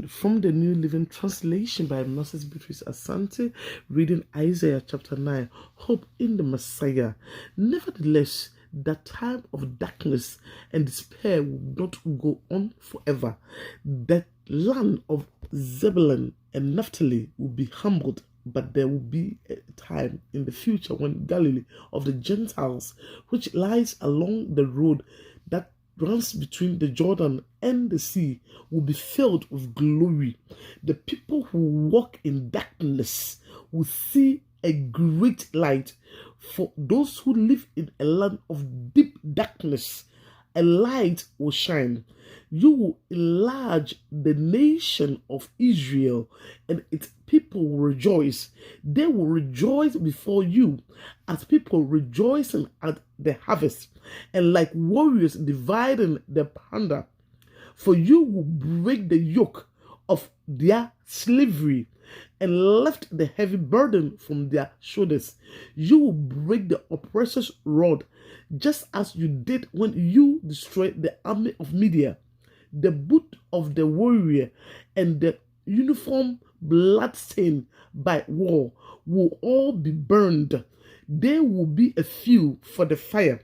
From the New Living Translation by Moses Beatrice Asante, reading Isaiah chapter 9, Hope in the Messiah. Nevertheless, the time of darkness and despair will not go on forever. The land of Zebulun and Naphtali will be humbled, but there will be a time in the future when Galilee of the Gentiles, which lies along the road that runs between the Jordan and the sea, will be filled with glory. The people who walk in darkness will see a great light. For those who live in a land of deep darkness, a light will shine. You will enlarge the nation of Israel, and its people will rejoice. They will rejoice before you as people rejoicing at the harvest, and like warriors dividing the plunder. For you will break the yoke of their slavery and lift the heavy burden from their shoulders. You will break the oppressor's rod, just as you did when you destroyed the army of Media. The boot of the warrior and the uniform bloodstained by war will all be burned. There will be a fuel for the fire.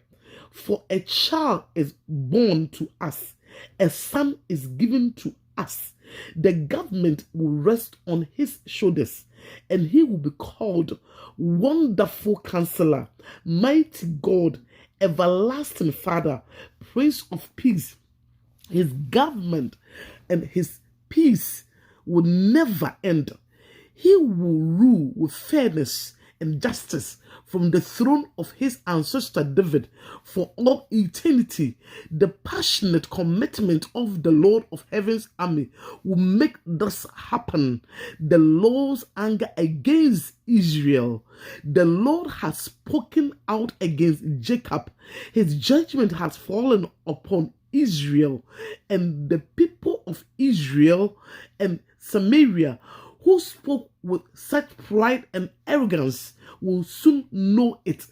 For a child is born to us, a son is given to us. The government will rest on his shoulders, and he will be called Wonderful Counselor, Mighty God, Everlasting Father, Prince of Peace. His government and his peace will never end. He will rule with fairness and justice from the throne of his ancestor David for all eternity. The passionate commitment of the Lord of Heaven's army will make this happen. The Lord's anger against Israel. The Lord has spoken out against Jacob. His judgment has fallen upon Israel, and the people of Israel and Samaria, who spoke with such pride and arrogance, will soon know it.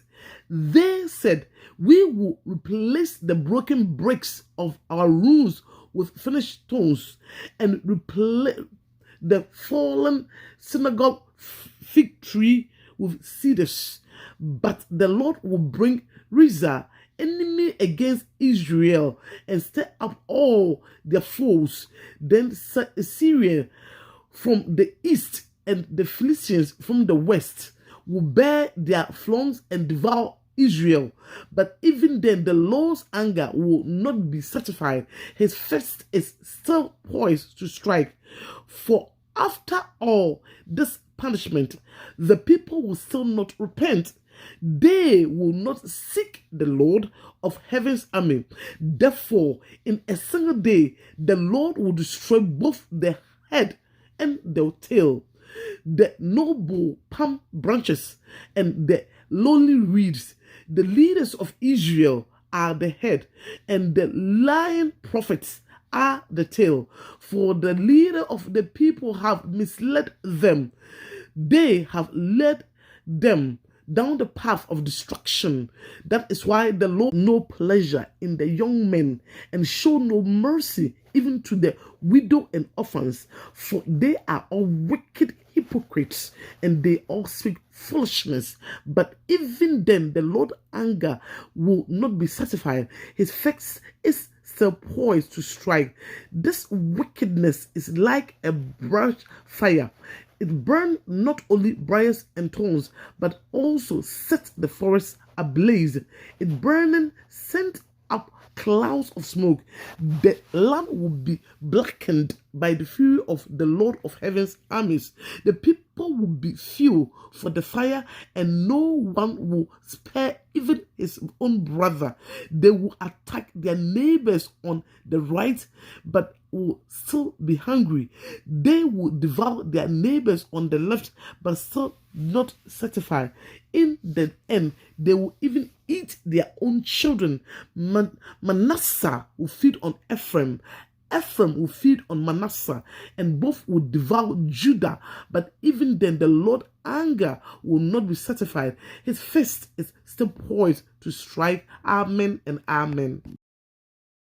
They said, "We will replace the broken bricks of our rooms with finished stones, and replace the fallen synagogue fig tree with cedars." But the Lord will bring Rizah, enemy against Israel, and stir up all their foes. Then Assyria from the east and the Philistines from the west will bear their flames and devour Israel. But even then, the Lord's anger will not be satisfied. His fist is still poised to strike. For after all this punishment, the people will still not repent. They will not seek the Lord of Heaven's army. Therefore, in a single day, the Lord will destroy both the head and the tail, the noble palm branches and the lowly reeds. The leaders of Israel are the head, and the lying prophets are the tail. For the leader of the people have misled them. They have led them down the path of destruction. That is why the Lord no pleasure in the young men, and show no mercy even to the widow and orphans, for they are all wicked hypocrites, and they all speak foolishness. But even then, the Lord's anger will not be satisfied. His face is still poised to strike. This wickedness is like a brush fire. It burned not only briars and thorns, but also set the forest ablaze. It burning sent up clouds of smoke. The land will be blackened by the fury of the Lord of Heaven's armies. The people will be few for the fire, and no one will spare even his own brother. They will attack their neighbors on the right, but will still be hungry. They will devour their neighbors on the left, but still not satisfied. In the end, they will even eat their own children. Manasseh will feed on Ephraim. Ephraim will feed on Manasseh, and both will devour Judah. But even then, the Lord's anger will not be satisfied. His fist is still poised to strike. Amen and amen.